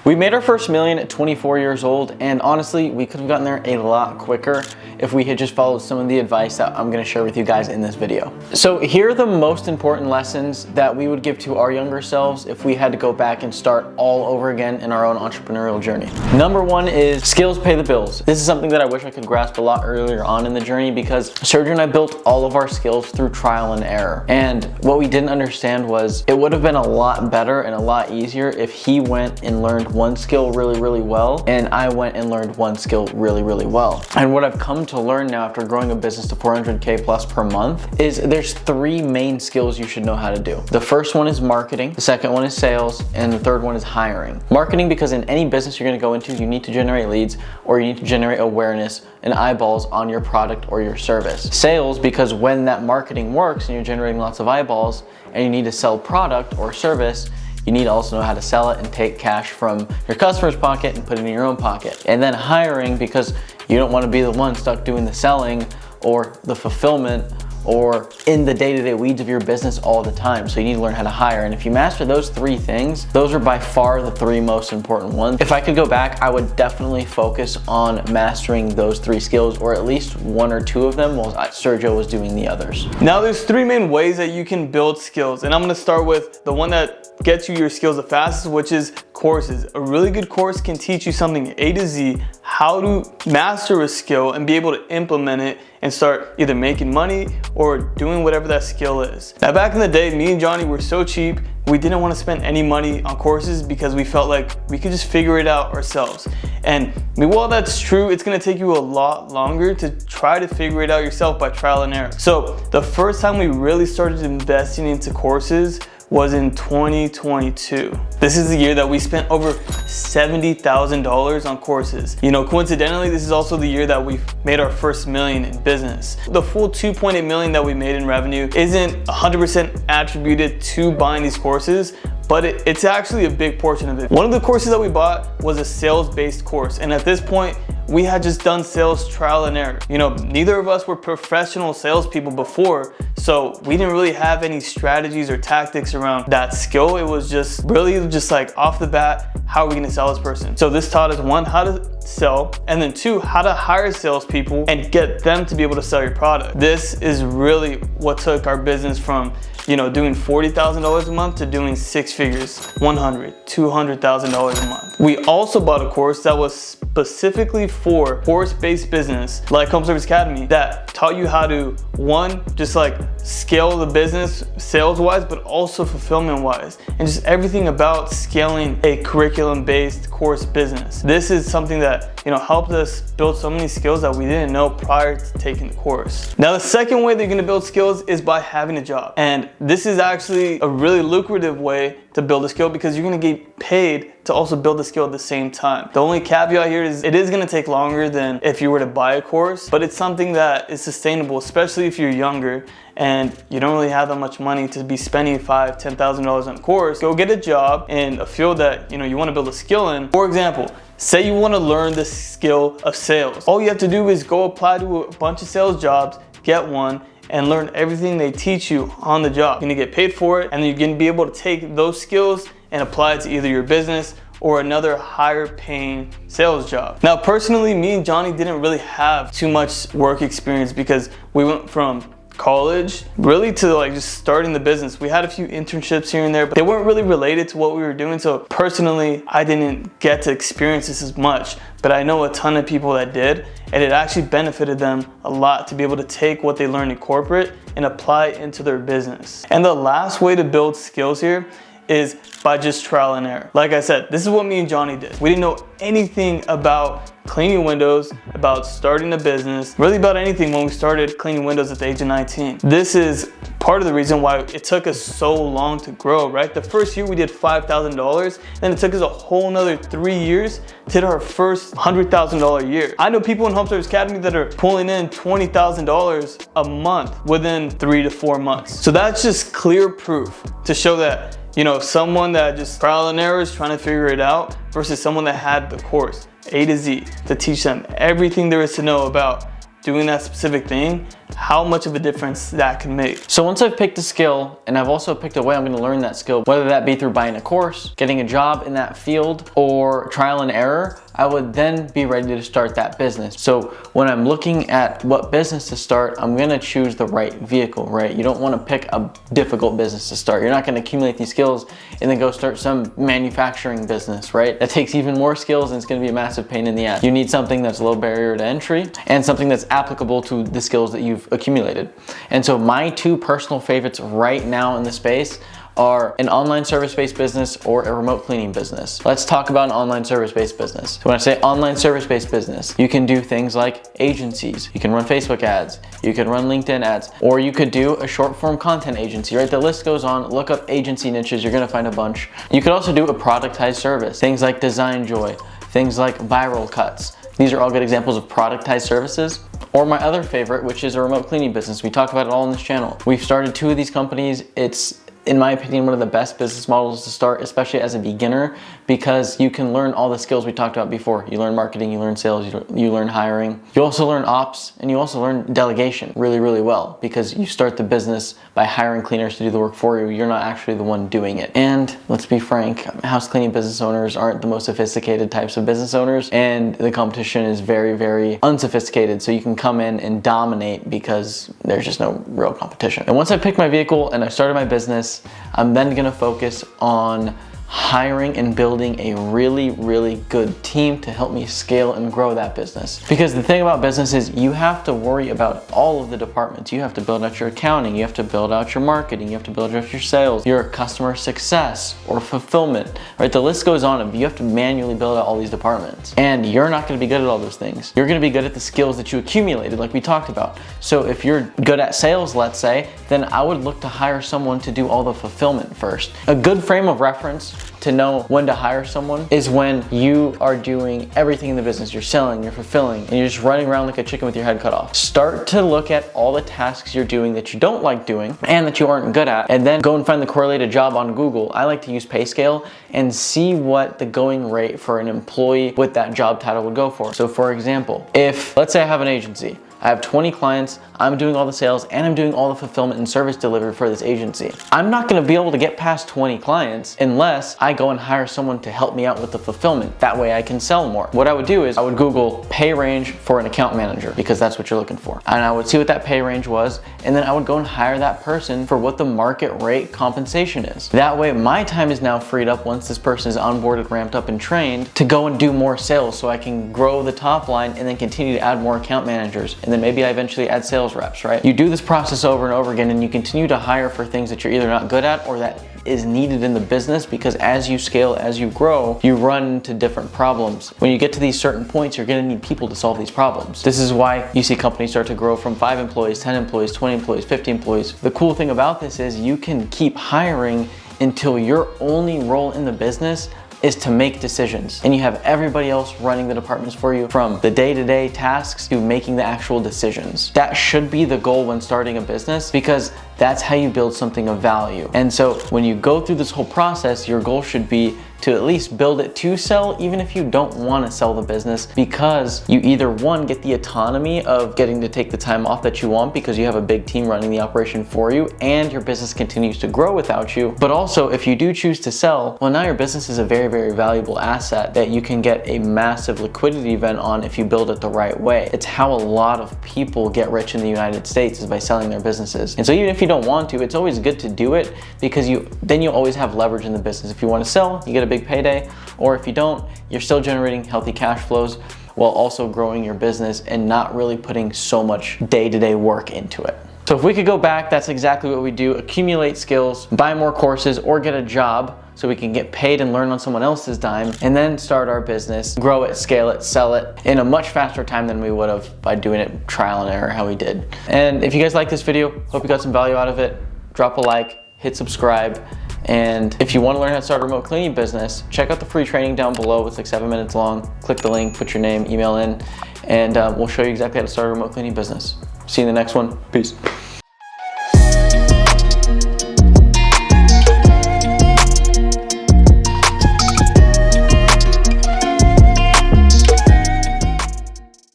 We made our first million at 24 years old, and honestly, we could have gotten there a lot quicker if we had just followed some of the advice that I'm gonna share with you guys in this video. So here are the most important lessons that we would give to our younger selves if we had to go back and start all over again in our own entrepreneurial journey. Number one is skills pay the bills. This is something that I wish I could grasp a lot earlier on in the journey, because Sergio and I built all of our skills through trial and error. And what we didn't understand was it would have been a lot better and a lot easier if he went and learned one skill really well, and I went and learned one skill really well. And what I've come to learn now after growing a business to 400K plus per month is there's three main skills you should know how to do. The first one is marketing, the second one is sales, and the third one is hiring. Marketing, because in any business you're gonna go into, you need to generate leads, or you need to generate awareness and eyeballs on your product or your service. Sales, because when that marketing works and you're generating lots of eyeballs and you need to sell product or service, you need to also know how to sell it and take cash from your customer's pocket and put it in your own pocket. And then hiring, because you don't want to be the one stuck doing the selling or the fulfillment or in the day-to-day weeds of your business all the time. So you need to learn how to hire. And if you master those three things, those are by far the three most important ones. If I could go back, I would definitely focus on mastering those three skills, or at least one or two of them, while Sergio was doing the others. Now there's three main ways that you can build skills. And I'm gonna start with the one that gets you your skills the fastest, which is courses. A really good course can teach you something A to Z, how to master a skill and be able to implement it and start either making money or doing whatever that skill is. Now back in the day, me and Johnny were so cheap, we didn't want to spend any money on courses because we felt like we could just figure it out ourselves. And while that's true, it's gonna take you a lot longer to try to figure it out yourself by trial and error. So the first time we really started investing into courses was in 2022. This is the year that we spent over $70,000 on courses. You know, coincidentally, this is also the year that we made our first million in business. The full 2.8 million that we made in revenue isn't 100% attributed to buying these courses, but it's actually a big portion of it. One of the courses that we bought was a sales-based course, and at this point, we had just done sales trial and error. You know, neither of us were professional salespeople before, so we didn't really have any strategies or tactics around that skill. It was just really just like off the bat, how are we gonna sell this person? So this taught us, one, how to sell, and then two, how to hire salespeople and get them to be able to sell your product. This is really what took our business from, you know, doing $40,000 a month to doing six figures, $100,000, $200,000 a month. We also bought a course that was specifically for course-based business, like Home Service Academy, that taught you how to, one, just like scale the business sales-wise, but also fulfillment-wise, and just everything about scaling a curriculum-based course business. This is something that, you know, helped us build so many skills that we didn't know prior to taking the course. Now, the second way that you're gonna build skills is by having a job. And this is actually a really lucrative way to build a skill, because you're gonna get paid to also build the skill at the same time. The only caveat here is it is gonna take longer than if you were to buy a course, but it's something that is sustainable, especially if you're younger and you don't really have that much money to be spending $5,000, $10,000 on a course. Go get a job in a field that you want to build a skill in. For example, say you want to learn the skill of sales. All you have to do is go apply to a bunch of sales jobs, get one, and learn everything they teach you on the job. You're gonna get paid for it, and then you're gonna be able to take those skills and apply it to either your business or another higher paying sales job. Now, personally, me and Johnny didn't really have too much work experience because we went from college really to like just starting the business. We had a few internships here and there, but they weren't really related to what we were doing. So personally, I didn't get to experience this as much, but I know a ton of people that did, and it actually benefited them a lot to be able to take what they learned in corporate and apply it into their business. And the last way to build skills here is by just trial and error. Like I said, this is what me and Johnny did. We didn't know anything about cleaning windows, about starting a business, really about anything when we started cleaning windows at the age of 19. This is part of the reason why it took us so long to grow, right? The first year we did $5,000, then it took us a whole nother 3 years to hit our first $100,000 year. I know people in Home Service Academy that are pulling in $20,000 a month within 3 to 4 months. So that's just clear proof to show that, you know, someone that just trial and error is trying to figure it out versus someone that had the course A to Z to teach them everything there is to know about doing that specific thing, how much of a difference that can make. So once I've picked a skill, and I've also picked a way I'm gonna learn that skill, whether that be through buying a course, getting a job in that field, or trial and error, I would then be ready to start that business. So when I'm looking at what business to start, I'm gonna choose the right vehicle, right? You don't wanna pick a difficult business to start. You're not gonna accumulate these skills and then go start some manufacturing business, right? That takes even more skills and it's gonna be a massive pain in the ass. You need something that's low barrier to entry and something that's applicable to the skills that you've accumulated. And so my two personal favorites right now in the space are an online service-based business or a remote cleaning business. Let's talk about an online service-based business. So when I say online service-based business, you can do things like agencies. You can run Facebook ads, you can run LinkedIn ads, or you could do a short form content agency, right? The list goes on. Look up agency niches, you're gonna find a bunch. You could also do a productized service, things like Design Joy, things like Viral Cuts. These are all good examples of productized services. Or my other favorite, which is a remote cleaning business. We talk about it all on this channel. We've started 2 of these companies. It's, in my opinion, one of the best business models to start, especially as a beginner, because you can learn all the skills we talked about before. You learn marketing, you learn sales, you learn hiring. You also learn ops, and you also learn delegation really, really well, because you start the business by hiring cleaners to do the work for you. You're not actually the one doing it. And let's be frank, house cleaning business owners aren't the most sophisticated types of business owners, and the competition is very, very unsophisticated. So you can come in and dominate because there's just no real competition. And once I picked my vehicle and I started my business, I'm then gonna focus on hiring and building a really, really good team to help me scale and grow that business. Because the thing about business is you have to worry about all of the departments. You have to build out your accounting, you have to build out your marketing, you have to build out your sales, your customer success or fulfillment, right? The list goes on. You have to manually build out all these departments. And you're not gonna be good at all those things. You're gonna be good at the skills that you accumulated, like we talked about. So if you're good at sales, let's say, then I would look to hire someone to do all the fulfillment first. A good frame of reference to know when to hire someone is when you are doing everything in the business. You're selling, you're fulfilling, and you're just running around like a chicken with your head cut off. Start to look at all the tasks you're doing that you don't like doing and that you aren't good at, and then go and find the correlated job on Google. I like to use PayScale and see what the going rate for an employee with that job title would go for. So for example, if, let's say I have an agency, I have 20 clients, I'm doing all the sales, and I'm doing all the fulfillment and service delivery for this agency. I'm not gonna be able to get past 20 clients unless I go and hire someone to help me out with the fulfillment. That way I can sell more. What I would do is I would Google pay range for an account manager, because that's what you're looking for. And I would see what that pay range was, and then I would go and hire that person for what the market rate compensation is. That way my time is now freed up once this person is onboarded, ramped up, and trained to go and do more sales so I can grow the top line and then continue to add more account managers. And then maybe I eventually add sales reps, right? You do this process over and over again, and you continue to hire for things that you're either not good at or that is needed in the business, because as you scale, as you grow, you run into different problems. When you get to these certain points, you're gonna need people to solve these problems. This is why you see companies start to grow from 5 employees, 10 employees, 20 employees, 50 employees. The cool thing about this is you can keep hiring until your only role in the business is to make decisions, and you have everybody else running the departments for you, from the day-to-day tasks to making the actual decisions. That should be the goal when starting a business, because that's how you build something of value. And so when you go through this whole process, your goal should be to at least build it to sell, even if you don't want to sell the business, because you either, one, get the autonomy of getting to take the time off that you want because you have a big team running the operation for you, and your business continues to grow without you. But also, if you do choose to sell, well, now your business is a very, very valuable asset that you can get a massive liquidity event on if you build it the right way. It's how a lot of people get rich in the United States, is by selling their businesses. And so even if you don't want to, it's always good to do it, because then you always have leverage in the business. If you want to sell, you get a big payday, or if you don't, you're still generating healthy cash flows while also growing your business and not really putting so much day-to-day work into it. So if we could go back, that's exactly what we do. Accumulate skills, buy more courses, or get a job so we can get paid and learn on someone else's dime, and then start our business, grow it, scale it, sell it in a much faster time than we would have by doing it trial and error how we did. And if you guys like this video, hope you got some value out of it, drop a like, hit subscribe. And if you want to learn how to start a remote cleaning business, check out the free training down below. It's like 7 minutes long. Click the link, put your name, email in, and we'll show you exactly how to start a remote cleaning business. See you in the next one. Peace.